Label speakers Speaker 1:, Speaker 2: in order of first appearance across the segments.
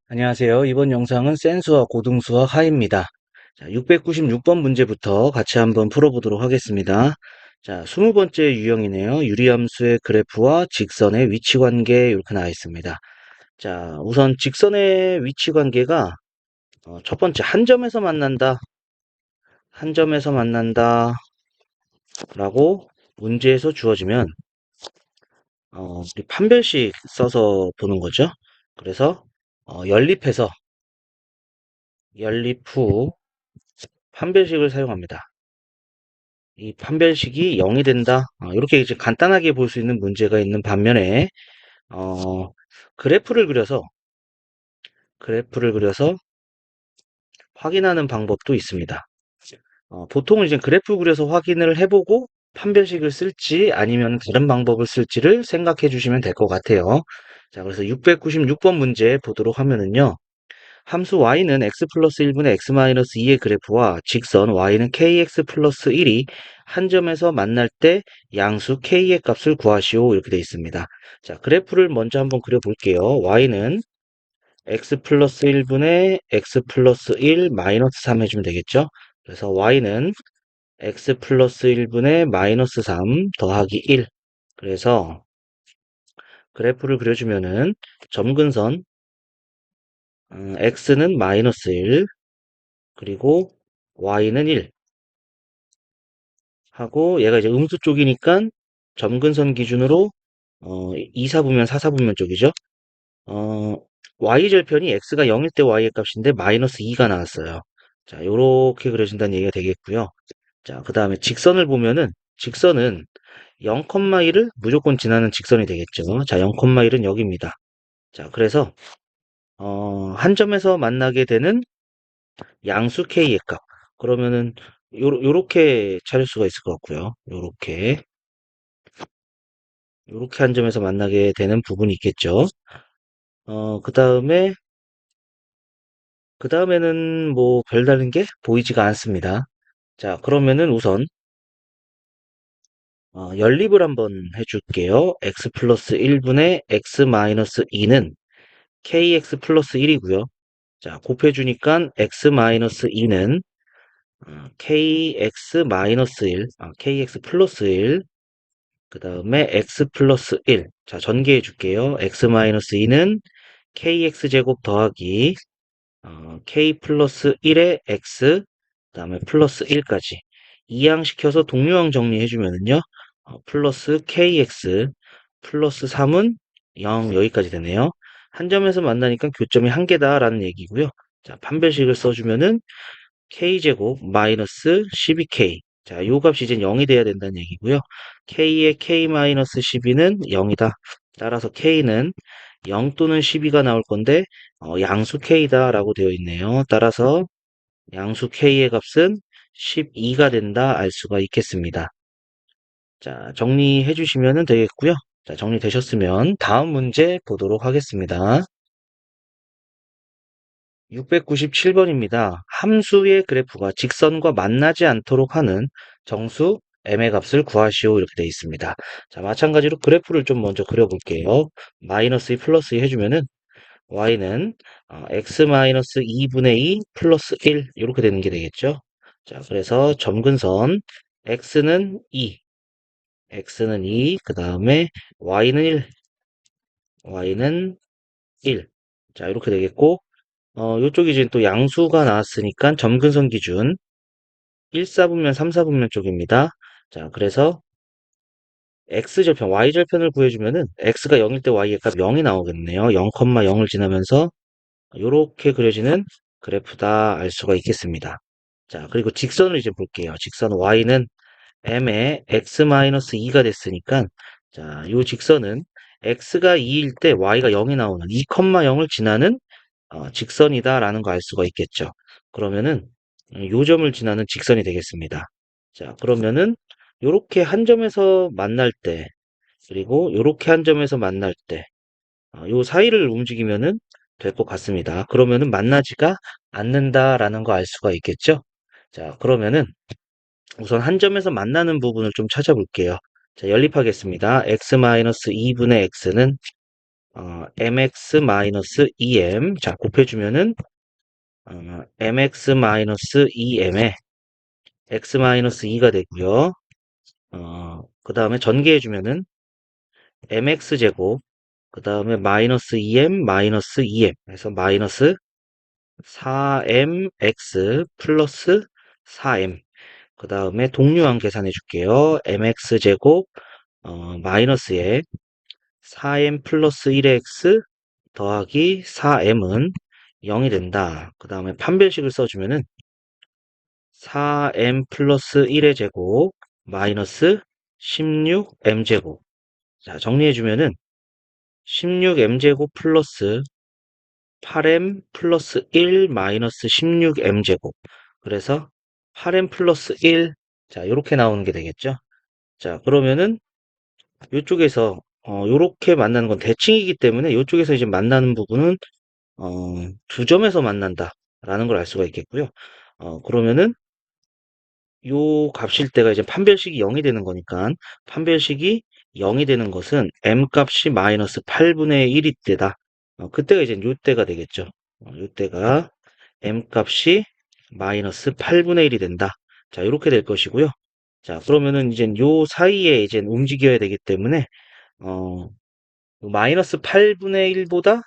Speaker 1: 안녕하세요. 이번 영상은 센수와 고등수학 하입니다. 자, 696번 문제부터 같이 한번 풀어보도록 하겠습니다. 자, 20번째 유형이네요. 유리함수의 그래프와 직선의 위치관계 이렇게 나와 있습니다. 자, 우선 직선의 위치관계가 첫 번째 한 점에서 만난다. 한 점에서 만난다 라고 문제에서 주어지면 우리 판별식 써서 보는 거죠. 그래서 연립 후 판별식을 사용합니다. 이 판별식이 0이 된다. 이렇게 이제 간단하게 볼 수 있는 문제가 있는 반면에 어, 그래프를 그려서 그래프를 그려서 확인하는 방법도 있습니다. 보통은 이제 그래프 그려서 확인을 해보고 판별식을 쓸지 아니면 다른 방법을 쓸지를 생각해 주시면 될 것 같아요. 자, 그래서 696번 문제 보도록 하면은요. 함수 y는 x 플러스 1분의 x 마이너스 2의 그래프와 직선 y는 kx 플러스 1이 한 점에서 만날 때 양수 k의 값을 구하시오 이렇게 되어 있습니다. 자, 그래프를 먼저 한번 그려볼게요. y는 x 플러스 1분의 x 플러스 1 마이너스 3 해주면 되겠죠? 그래서 y는 x 플러스 1분의 마이너스 3 더하기 1. 그래서 그래프를 그려주면은 점근선 x는 마이너스 1, 그리고 y는 1 하고 얘가 이제 음수 쪽이니까 점근선 기준으로 2사분면 4사분면 쪽이죠. 어, y절편이 x가 0일 때 y의 값인데 마이너스 2가 나왔어요. 자, 요렇게 그려진다는 얘기가 되겠고요. 자, 그 다음에 직선을 보면은 직선은 0,1을 무조건 지나는 직선이 되겠죠. 자, 0,1은 여기입니다. 자, 그래서 한 점에서 만나게 되는 양수 k의 값. 그러면은 요렇게 찾을 수가 있을 것 같고요. 요렇게 한 점에서 만나게 되는 부분이 있겠죠. 그 다음에는 뭐 별다른 게 보이지가 않습니다. 자, 그러면은 우선 연립을 한번 해줄게요. x 플러스 1분의 x 마이너스 2는 kx 플러스 1이고요. 자, 곱해주니까 x 마이너스 2는 kx 마이너스 1, kx 플러스 1, 그 다음에 x 플러스 1. 자, 전개해 줄게요. x 마이너스 2는 kx 제곱 더하기 k 플러스 1의 x, 그 다음에 플러스 1까지. 이항시켜서 동류항 정리해주면은요, 플러스 kx, 플러스 3은 0, 여기까지 되네요. 한 점에서 만나니까 교점이 한 개다라는 얘기고요. 자, 판별식을 써주면은 k제곱 마이너스 12k. 자, 요 값이 이제 0이 돼야 된다는 얘기고요. k의 k 마이너스 12는 0이다. 따라서 k는 0 또는 12가 나올 건데 양수 k다라고 되어 있네요. 따라서 양수 k의 값은 12가 된다 알 수가 있겠습니다. 자, 정리해 주시면 되겠고요. 자, 정리되셨으면 다음 문제 보도록 하겠습니다. 697번입니다. 함수의 그래프가 직선과 만나지 않도록 하는 정수 m의 값을 구하시오 이렇게 되어 있습니다. 자, 마찬가지로 그래프를 좀 먼저 그려볼게요. 마이너스 2 플러스 2 해주면은 y는 x 마이너스 2분의 2 플러스 1 이렇게 되는 게 되겠죠. 자, 그래서 점근선 x는 2, 그 다음에 y는 1, y는 1. 자, 이렇게 되겠고 요쪽이 이제 또 양수가 나왔으니까 점근선 기준 1사분면, 3사분면 쪽입니다. 자, 그래서 x절편, y절편을 구해주면은 x가 0일 때 y의 값 0이 나오겠네요. 0,0을 지나면서 이렇게 그려지는 그래프다 알 수가 있겠습니다. 자, 그리고 직선을 이제 볼게요. 직선 y는 m의 x-2가 됐으니까 자, 요 직선은 x가 2일 때 y가 0이 나오는 2,0을 지나는 직선이다라는 거 알 수가 있겠죠. 그러면은 요 점을 지나는 직선이 되겠습니다. 자, 그러면은 요렇게 한 점에서 만날 때 그리고 요렇게 한 점에서 만날 때 요 사이를 움직이면은 될 것 같습니다. 그러면은 만나지가 않는다라는 거 알 수가 있겠죠. 자, 그러면은 우선 한 점에서 만나는 부분을 좀 찾아볼게요. 자, 연립하겠습니다. x-2분의 x는 mx-2m. 자, 곱해주면은 mx-2m에 x-2가 되고요. 그 다음에 전개해주면은 mx제곱, 그 다음에 마이너스 2m, 마이너스 2m. 그래서 마이너스 4mx 플러스 4m. 그 다음에 동류항 계산해 줄게요. mx제곱, 마이너스에 4m 플러스 1의 x 더하기 4m은 0이 된다. 그 다음에 판별식을 써주면은 4m 플러스 1의 제곱 마이너스 16m제곱. 자, 정리해주면은 16m제곱 플러스 8m 플러스 1 마이너스 16m제곱. 그래서 8m 플러스 1. 자, 이렇게 나오는 게 되겠죠. 자, 그러면은 이쪽에서 요렇게 만나는 건 대칭이기 때문에 이쪽에서 이제 만나는 부분은 두 점에서 만난다 라는 걸 알 수가 있겠고요. 그러면은 요 값일 때가 이제 판별식이 0이 되는 거니까 판별식이 0이 되는 것은 m 값이 마이너스 8분의 1이 때다. 그때가 이제 요 때가 되겠죠. 요 때가 m 값이 마이너스 8분의 1이 된다. 자, 이렇게 될 것이고요. 자, 그러면은 이제 요 사이에 이제 움직여야 되기 때문에 어, 마이너스 8분의 1보다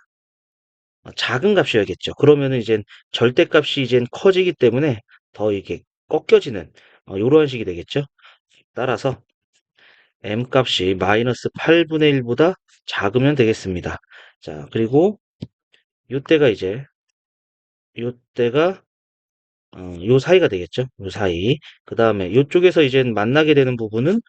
Speaker 1: 작은 값이어야겠죠. 그러면은 이제 절대값이 이제 커지기 때문에 더 이게 꺾여지는 이러한 식이 되겠죠. 따라서 m 값이 마이너스 8분의 1보다 작으면 되겠습니다. 자, 그리고 요때가 이제 요때가 요 사이가 되겠죠. 요 사이. 그 다음에 요쪽에서 이제 만나게 되는 부분은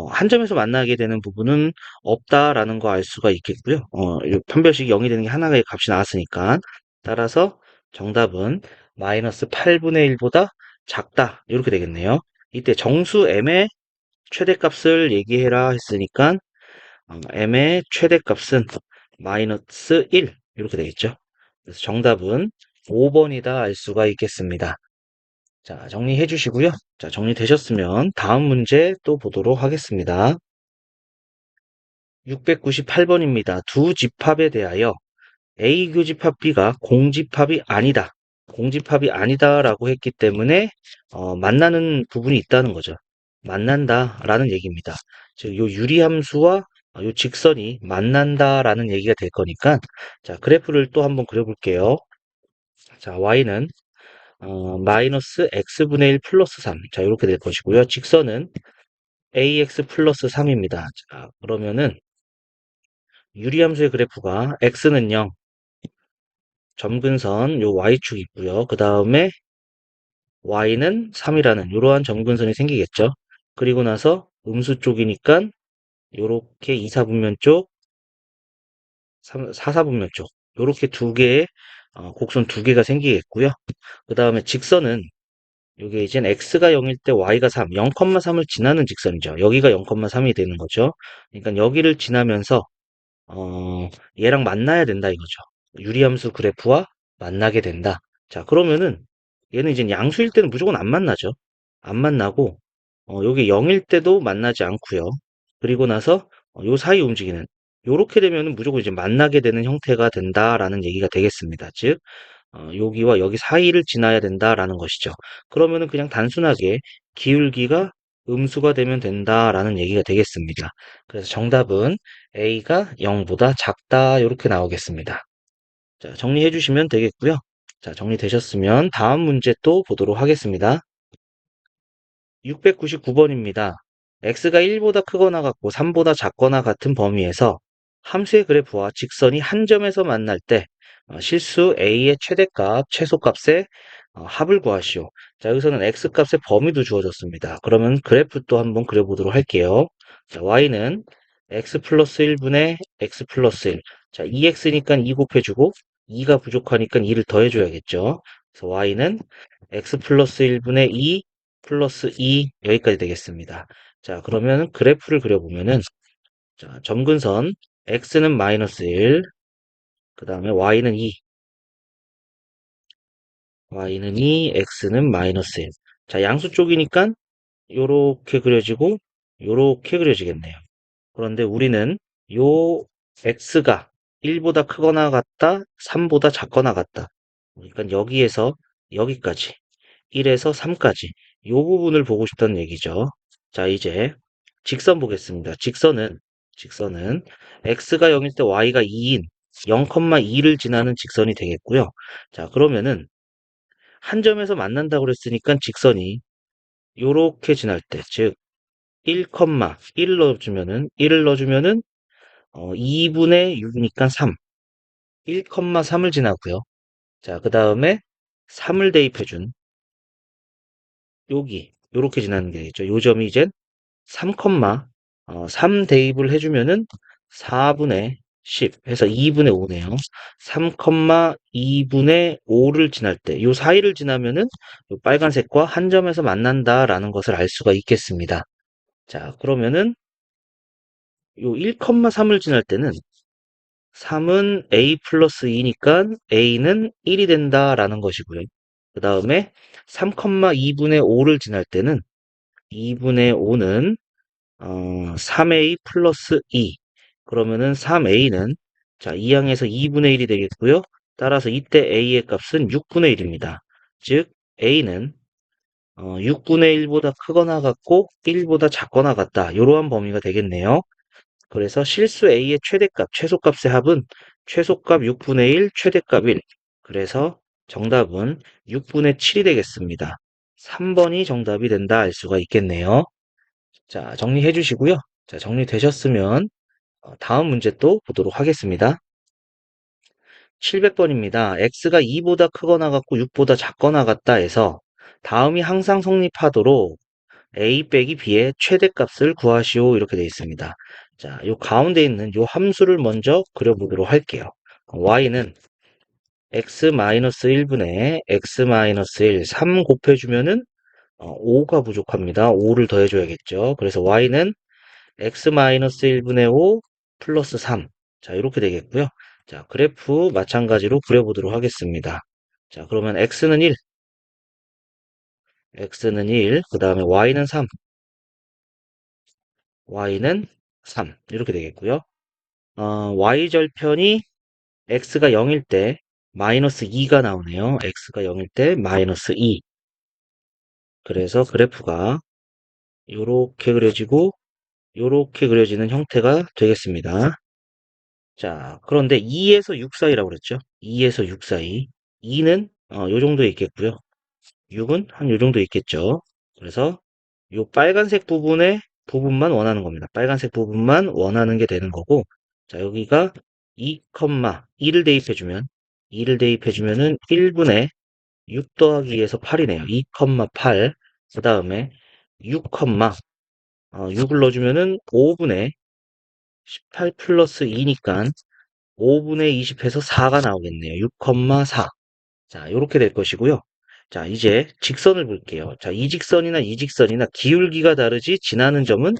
Speaker 1: 한 점에서 만나게 되는 부분은 없다라는 거 알 수가 있겠고요. 요 판별식이 0이 되는 게 하나의 값이 나왔으니까. 따라서 정답은 마이너스 8분의 1보다 작다. 이렇게 되겠네요. 이때 정수 m의 최대값을 얘기해라 했으니까 m의 최대값은 마이너스 1 이렇게 되겠죠. 그래서 정답은 5번이다 알 수가 있겠습니다. 자, 정리해 주시고요. 자, 정리되셨으면 다음 문제 또 보도록 하겠습니다. 698번입니다. 두 집합에 대하여 A 교집합 B가 공집합이 아니다. 공집합이 아니다라고 했기 때문에 만나는 부분이 있다는 거죠. 만난다라는 얘기입니다. 즉, 요 유리함수와 요 직선이 만난다라는 얘기가 될 거니까 자, 그래프를 또 한번 그려볼게요. 자, y는 마이너스 x분의 1 플러스 3. 자, 이렇게 될 것이고요. 직선은 ax 플러스 3입니다. 자, 그러면은 유리함수의 그래프가 x는 0, 점근선 요 y축 있고요. 그 다음에 y는 3이라는 이러한 점근선이 생기겠죠. 그리고 나서 음수 쪽이니까 요렇게 2, 4분면 쪽, 3, 4, 4분면 쪽 요렇게 두 개의 곡선 두 개가 생기겠고요. 그 다음에 직선은 이게 이젠 x가 0일 때 y가 3, 0,3을 지나는 직선이죠. 여기가 0,3이 되는 거죠. 그러니까 여기를 지나면서 얘랑 만나야 된다 이거죠. 유리함수 그래프와 만나게 된다. 자, 그러면은 얘는 이제 양수일 때는 무조건 안 만나죠. 안 만나고 여기 0일 때도 만나지 않고요. 그리고 나서 요 사이 움직이는 요렇게 되면은 무조건 이제 만나게 되는 형태가 된다라는 얘기가 되겠습니다. 즉 여기와 여기 사이를 지나야 된다라는 것이죠. 그러면은 그냥 단순하게 기울기가 음수가 되면 된다라는 얘기가 되겠습니다. 그래서 정답은 A가 0보다 작다 이렇게 나오겠습니다. 자, 정리해 주시면 되겠고요. 자, 정리되셨으면 다음 문제 또 보도록 하겠습니다. 699번입니다. x가 1보다 크거나 같고 3보다 작거나 같은 범위에서 함수의 그래프와 직선이 한 점에서 만날 때 실수 a의 최대값, 최소값의 합을 구하시오. 자, 여기서는 x값의 범위도 주어졌습니다. 그러면 그래프 또 한번 그려보도록 할게요. 자, y는 x 플러스 1분의 x 플러스 1. 자, 2x니까 2 곱해주고 2가 부족하니까 2를 더해줘야겠죠. 그래서 y는 x 플러스 1분의 2 플러스 2 여기까지 되겠습니다. 자, 그러면 그래프를 그려보면은 자, 점근선 x는 마이너스 1, 그 다음에 y는 2, y는 2, x는 마이너스 1. 자, 양수 쪽이니까 요렇게 그려지고 요렇게 그려지겠네요. 그런데 우리는 요 x가 1보다 크거나 같다, 3보다 작거나 같다. 그러니까 여기에서 여기까지 1에서 3까지 요 부분을 보고 싶다는 얘기죠. 자, 이제 직선 보겠습니다. 직선은 x가 0일 때 y가 2인 0,2를 지나는 직선이 되겠고요. 자, 그러면은 한 점에서 만난다고 그랬으니까 직선이 요렇게 지날 때, 즉 1,1을 넣어주면은 2분의 6이니까 3, 1,3을 지나고요. 자, 그 다음에 3을 대입해준 여기 요렇게 지나는 게 되겠죠. 요 점이 이제 3, 3 대입을 해주면은 4분의 10 해서 2분의 5네요. 3, 2분의 5를 지날 때, 요 사이를 지나면은 요 빨간색과 한 점에서 만난다라는 것을 알 수가 있겠습니다. 자, 그러면은 요 1,3을 지날 때는 3은 a 플러스 2니까 a는 1이 된다라는 것이고요. 그 다음에 3,2분의 5를 지날 때는 2분의 5는 3a 플러스 2. 그러면은 3a는 자, 2항에서 2분의 1이 되겠고요. 따라서 이때 a의 값은 6분의 1입니다. 즉 a는 6분의 1보다 크거나 같고 1보다 작거나 같다. 이러한 범위가 되겠네요. 그래서 실수 a의 최대값, 최소값의 합은 최소값 6분의 1, 최대값 1. 그래서 정답은 6분의 7이 되겠습니다. 3번이 정답이 된다 알 수가 있겠네요. 자, 정리해 주시고요. 자, 정리되셨으면 다음 문제 또 보도록 하겠습니다. 700번입니다. x가 2보다 크거나 같고 6보다 작거나 같다 해서 다음이 항상 성립하도록 a 빼기 b의 최대값을 구하시오 이렇게 되어 있습니다. 자, 요 가운데 있는 요 함수를 먼저 그려보도록 할게요. y는 x-1분의 x-1, 3 곱해주면은 5가 부족합니다. 5를 더해줘야겠죠. 그래서 y는 x-1분의 5 플러스 3. 자, 이렇게 되겠고요. 자, 그래프 마찬가지로 그려보도록 하겠습니다. 자, 그러면 x는 1, 그 다음에 y는 3, y는 3. 이렇게 되겠고요. y절편이 x가 0일 때 마이너스 2가 나오네요. x가 0일 때 마이너스 2. 그래서 그래프가 요렇게 그려지고 요렇게 그려지는 형태가 되겠습니다. 자, 그런데 2에서 6 사이라고 그랬죠? 2에서 6 사이. 2는 요 정도에 있겠고요. 6은 한 요 정도 있겠죠. 그래서 요 빨간색 부분만 원하는 겁니다. 빨간색 부분만 원하는 게 되는 거고. 자, 여기가 2,2를 대입해주면 2를 대입해주면은 1분의 6 더하기 2에서 8이네요. 2,8. 그 다음에 6, 6을 넣어주면은 5분의 18 플러스 2니까 5분의 20해서 4가 나오겠네요. 6,4. 자, 이렇게 될 것이고요. 자, 이제 직선을 볼게요. 자, 이 직선이나 이 직선이나 기울기가 다르지 지나는 점은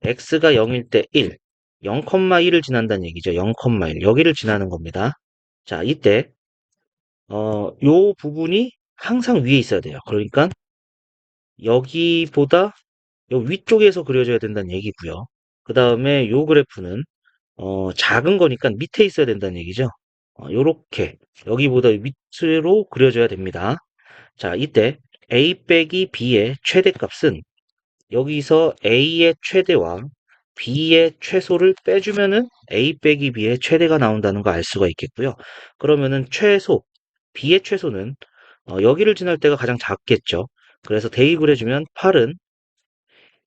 Speaker 1: x가 0일 때 1, 0,1을 지난다는 얘기죠. 0,1. 여기를 지나는 겁니다. 자, 이때 요 부분이 항상 위에 있어야 돼요. 그러니까 여기보다 요 위쪽에서 그려져야 된다는 얘기고요. 그 다음에 요 그래프는 작은 거니까 밑에 있어야 된다는 얘기죠. 요렇게 여기보다 밑으로 그려져야 됩니다. 자, 이때 a 빼기 b의 최대값은 여기서 a의 최대와 b의 최소를 빼주면은 a 빼기 b의 최대가 나온다는 거 알 수가 있겠고요. 그러면은 b의 최소는 여기를 지날 때가 가장 작겠죠. 그래서 대입을 해주면 8은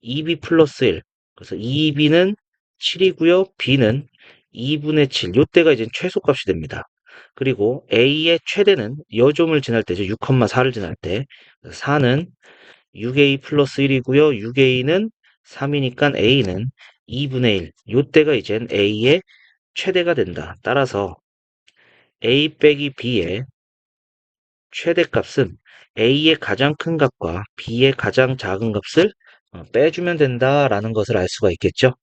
Speaker 1: 2b 플러스 1. 그래서 2b는 7이고요. b는 2분의 7. 요때가 이제 최소값이 됩니다. 그리고 a의 최대는 여점을 지날 때죠. 6,4를 지날 때. 4는 6a 플러스 1이고요. 6a는 3이니까 a는 2분의 1. 요때가 이젠 a의 최대가 된다. 따라서 a 빼기 b의 최대값은 a의 가장 큰 값과 b의 가장 작은 값을 빼주면 된다라는 것을 알 수가 있겠죠.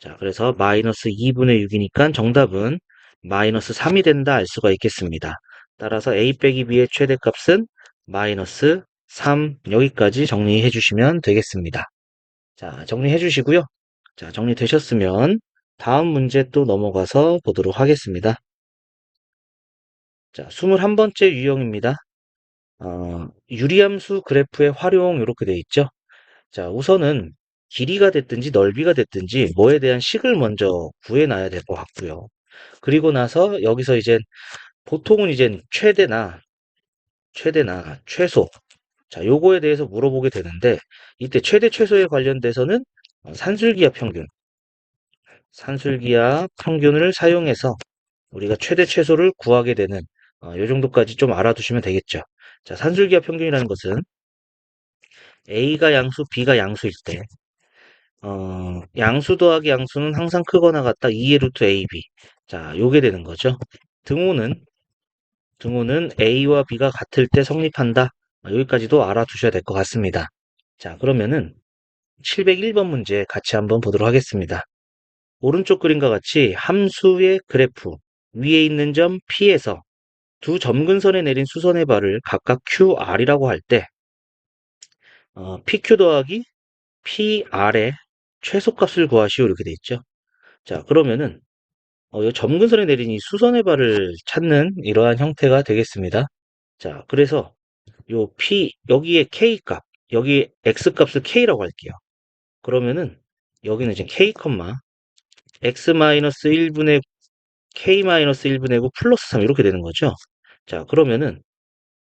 Speaker 1: 자, 그래서 마이너스 2분의 6이니까 정답은 마이너스 3이 된다 알 수가 있겠습니다. 따라서 a 빼기 b의 최대값은 마이너스 3 여기까지 정리해 주시면 되겠습니다. 자, 정리해 주시고요. 자, 정리되셨으면 다음 문제 또 넘어가서 보도록 하겠습니다. 자, 21번째 유형입니다. 유리함수 그래프의 활용 이렇게 돼 있죠. 자, 우선은 길이가 됐든지 넓이가 됐든지 뭐에 대한 식을 먼저 구해놔야 될 것 같고요. 그리고 나서 여기서 이제 보통은 이제 최대나 최소, 자, 요거에 대해서 물어보게 되는데 이때 최대 최소에 관련돼서는 산술기압 평균을 사용해서 우리가 최대 최소를 구하게 되는 요 정도까지 좀 알아두시면 되겠죠. 자, 산술기압 평균이라는 것은 A가 양수, B가 양수일 때 양수 더하기 양수는 항상 크거나 같다. 2의 루트 AB. 자, 요게 되는 거죠. 등호는 A와 B가 같을 때 성립한다. 여기까지도 알아두셔야 될 것 같습니다. 자, 그러면은 701번 문제 같이 한번 보도록 하겠습니다. 오른쪽 그림과 같이 함수의 그래프 위에 있는 점 P에서 두 점근선에 내린 수선의 발을 각각 QR이라고 할 때 PQ 더하기 PR의 최소값을 구하시오 이렇게 돼 있죠. 자, 그러면은 이 점근선에 내린 이 수선의 발을 찾는 이러한 형태가 되겠습니다. 자, 그래서 요 P 여기에 K 값, 여기 X 값을 K라고 할게요. 그러면은 여기는 이제 K, X-1분의 K-1분의 9 플러스 3 이렇게 되는 거죠. 자, 그러면은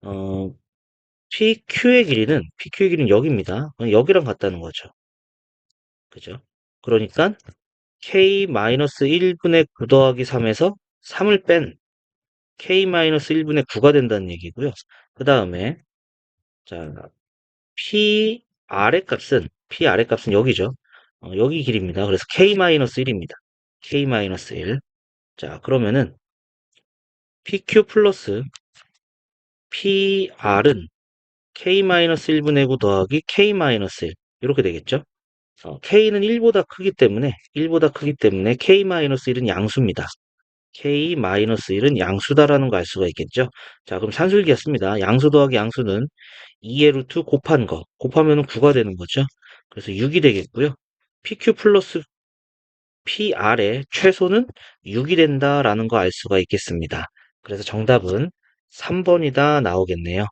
Speaker 1: 어, PQ의 길이는 여기입니다. 여기랑 같다는 거죠. 그죠? 그러니까 K-1분의 9 더하기 3에서 3을 뺀 K-1분의 9가 된다는 얘기고요. 그 다음에 자, P 아래 값은 여기죠. 여기 길입니다. 그래서 K-1입니다. K-1. 자, 그러면은 PQ 플러스 PR은 K-1분의 9 더하기 K-1 이렇게 되겠죠. K는 1보다 크기 때문에 K-1은 양수입니다. K-1은 양수다라는 거 알 수가 있겠죠. 자, 그럼 산술기였습니다. 양수 더하기 양수는 2의 루트 곱한 거. 곱하면 9가 되는 거죠. 그래서 6이 되겠고요. PQ 플러스 PR의 최소는 6이 된다라는 거 알 수가 있겠습니다. 그래서 정답은 3번이다 나오겠네요.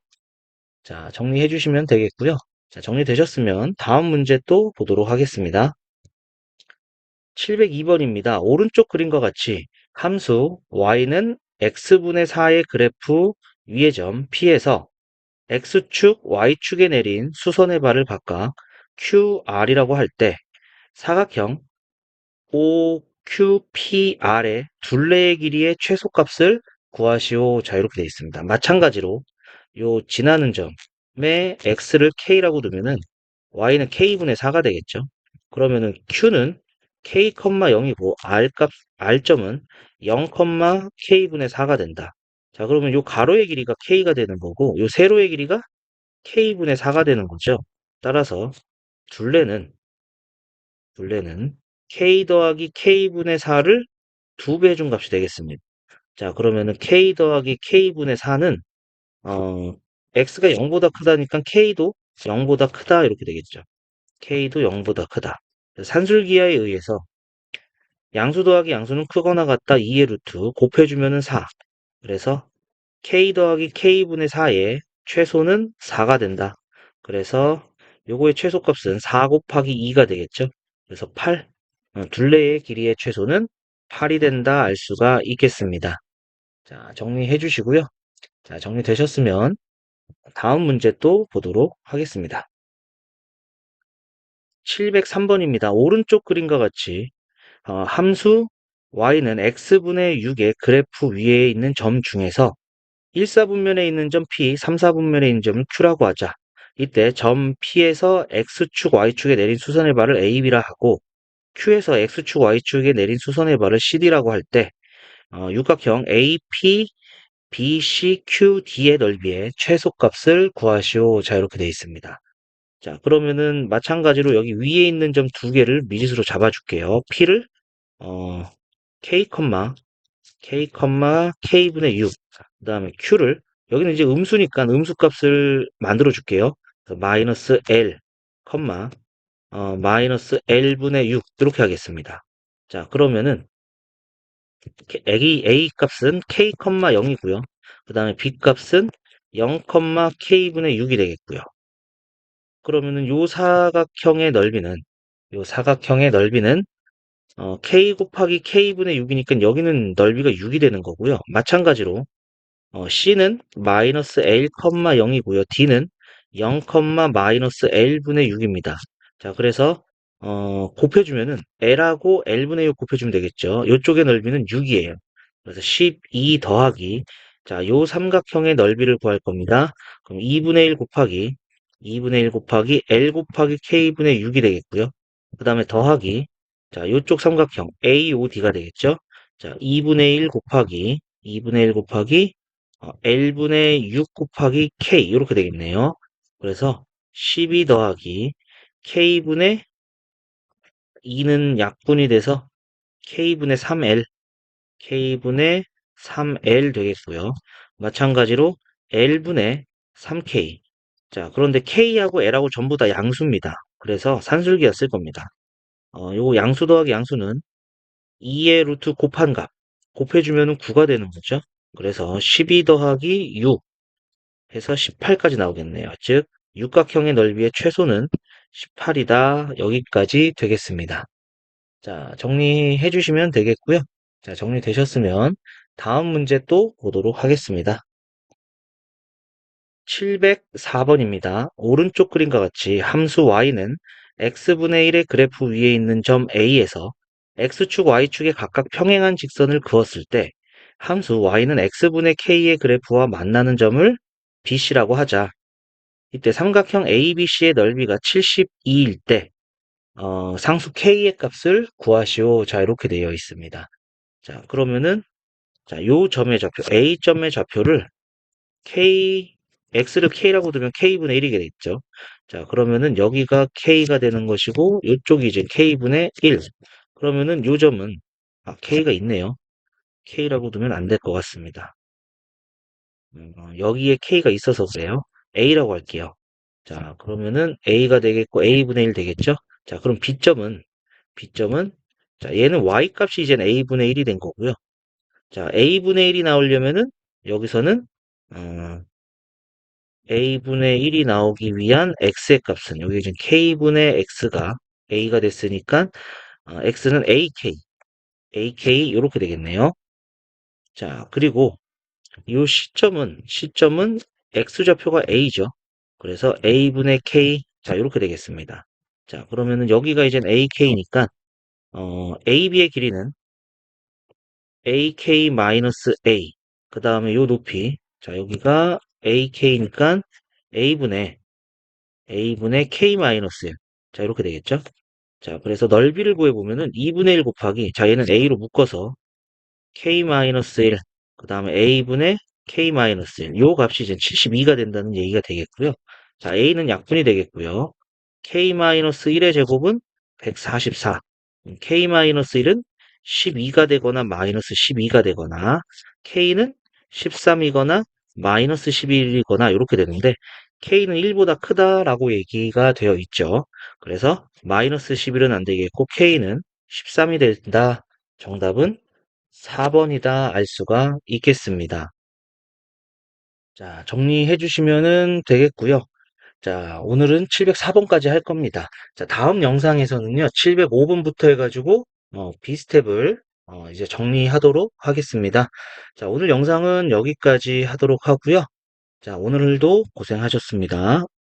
Speaker 1: 자, 정리해 주시면 되겠고요. 자, 정리되셨으면 다음 문제 또 보도록 하겠습니다. 702번입니다. 오른쪽 그림과 같이 함수 y는 x분의 4의 그래프 위의 점 P에서 x축, y축에 내린 수선의 발을 각각 QR이라고 할 때 사각형 OQPR의 둘레의 길이의 최소값을 구하시오. 자, 이렇게 되어 있습니다. 마찬가지로 요 지나는 점에 x를 k라고 두면은 y는 k분의 4가 되겠죠. 그러면은 q는 k, 0이고 r점은 0, k분의 4가 된다. 자, 그러면 요 가로의 길이가 k가 되는 거고 요 세로의 길이가 k분의 4가 되는 거죠. 따라서 둘레는 k 더하기 k분의 4를 2배 해준 값이 되겠습니다. 자, 그러면은 k 더하기 k분의 4는 x가 0보다 크다니까 k도 0보다 크다 이렇게 되겠죠. k도 0보다 크다. 산술기하에 의해서 양수 더하기 양수는 크거나 같다 2의 루트 곱해주면은 4. 그래서 k 더하기 k분의 4의 최소는 4가 된다. 그래서 요거의 최소값은 4 곱하기 2가 되겠죠. 그래서 8. 둘레의 길이의 최소는 8이 된다 알 수가 있겠습니다. 자, 정리해 주시고요. 자, 정리되셨으면 다음 문제 또 보도록 하겠습니다. 703번입니다. 오른쪽 그림과 같이 함수 y는 x분의 6의 그래프 위에 있는 점 중에서 1사분면에 있는 점 P, 3사분면에 있는 점을 Q라고 하자. 이때 점 P에서 X축, Y축에 내린 수선의 발을 A, B라 하고 Q에서 X축, Y축에 내린 수선의 발을 CD라고 할 때 육각형 AP, BC, QD의 넓이의 최소값을 구하시오. 자, 이렇게 되어 있습니다. 자, 그러면은 마찬가지로 여기 위에 있는 점 두 개를 미지수로 잡아줄게요. P를 K, K분의 6. 그 다음에 Q를, 여기는 이제 음수니까 음수값을 만들어 줄게요. 마이너스 L, 마이너스 L분의 6 이렇게 하겠습니다. 자, 그러면은 A 값은 K, 0이고요. 그 다음에 B 값은 0, K분의 6이 되겠고요. 그러면은 요 사각형의 넓이는 K 곱하기 K분의 6이니까 여기는 넓이가 6이 되는 거고요. 마찬가지로 C는 마이너스 L, 0이고요. D는 0, 마이너스 L분의 6입니다. 자, 그래서 곱해주면은 L하고 L분의 6 곱해주면 되겠죠. 이쪽의 넓이는 6이에요. 그래서 12 더하기, 자, 요 삼각형의 넓이를 구할 겁니다. 그럼 2분의 1 곱하기 L 곱하기 K분의 6이 되겠고요. 그 다음에 더하기, 자, 요쪽 삼각형 AOD가 되겠죠. 자, 2분의 1 곱하기 L분의 6 곱하기 K 이렇게 되겠네요. 그래서 12 더하기 K분의 2는 약분이 돼서 K분의 3L 되겠고요. 마찬가지로 L분의 3K. 자, 그런데 K하고 L하고 전부 다 양수입니다. 그래서 산술기가 쓸 겁니다. 요거 양수 더하기 양수는 2의 루트 곱한 값. 곱해주면 9가 되는 거죠. 그래서 12 더하기 6 해서 18까지 나오겠네요. 즉, 육각형의 넓이의 최소는 18이다. 여기까지 되겠습니다. 자, 정리해 주시면 되겠고요. 자, 정리되셨으면 다음 문제 또 보도록 하겠습니다. 704번입니다. 오른쪽 그림과 같이 함수 y는 x분의 1의 그래프 위에 있는 점 A에서 x축, y축에 각각 평행한 직선을 그었을 때 함수 y는 x분의 k의 그래프와 만나는 점을 BC라고 하자. 이때 삼각형 ABC의 넓이가 72일 때 상수 K의 값을 구하시오. 자, 이렇게 되어 있습니다. 자, 그러면은 자, 요 점의 좌표 A점의 좌표를 X를 K라고 두면 K분의 1이게 되겠죠. 자, 그러면은 여기가 K가 되는 것이고 이쪽이 이제 K분의 1. 그러면은 요 점은 K가 있네요. K라고 두면 안 될 것 같습니다. 여기에 K가 있어서 그래요. A라고 할게요. 자, 그러면은 A가 되겠고 A분의 1 되겠죠? 자, 그럼 B점은 자, 얘는 Y 값이 이제 A분의 1이 된 거고요. 자, A분의 1이 나오려면은 여기서는 A분의 1이 나오기 위한 X의 값은 여기 지금 K분의 X가 A가 됐으니까 X는 AK 이렇게 되겠네요. 자, 그리고 이 시점은 X좌표가 A죠. 그래서 A분의 K, 자, 이렇게 되겠습니다. 자, 그러면은 여기가 이제 AK니까, AB의 길이는 AK-A. 그 다음에 요 높이. 자, 여기가 AK니까 A분의 K-1. 자, 이렇게 되겠죠? 자, 그래서 넓이를 구해보면은 2분의 1 곱하기, 자, 얘는 A로 묶어서 K-1, 그 다음에 A분의 K-1. 요 값이 이제 72가 된다는 얘기가 되겠고요. 자, A는 약분이 되겠고요. K-1의 제곱은 144. K-1은 12가 되거나 마이너스 12가 되거나 K는 13이거나 마이너스 11이거나 이렇게 되는데 K는 1보다 크다라고 얘기가 되어 있죠. 그래서 마이너스 11은 안 되겠고 K는 13이 된다. 정답은 4번이다 알 수가 있겠습니다. 자, 정리해 주시면은 되겠고요. 자, 오늘은 704번까지 할 겁니다. 자, 다음 영상에서는요, 705번부터 해가지고, 비스텝을, 이제 정리하도록 하겠습니다. 자, 오늘 영상은 여기까지 하도록 하고요. 자, 오늘도 고생하셨습니다.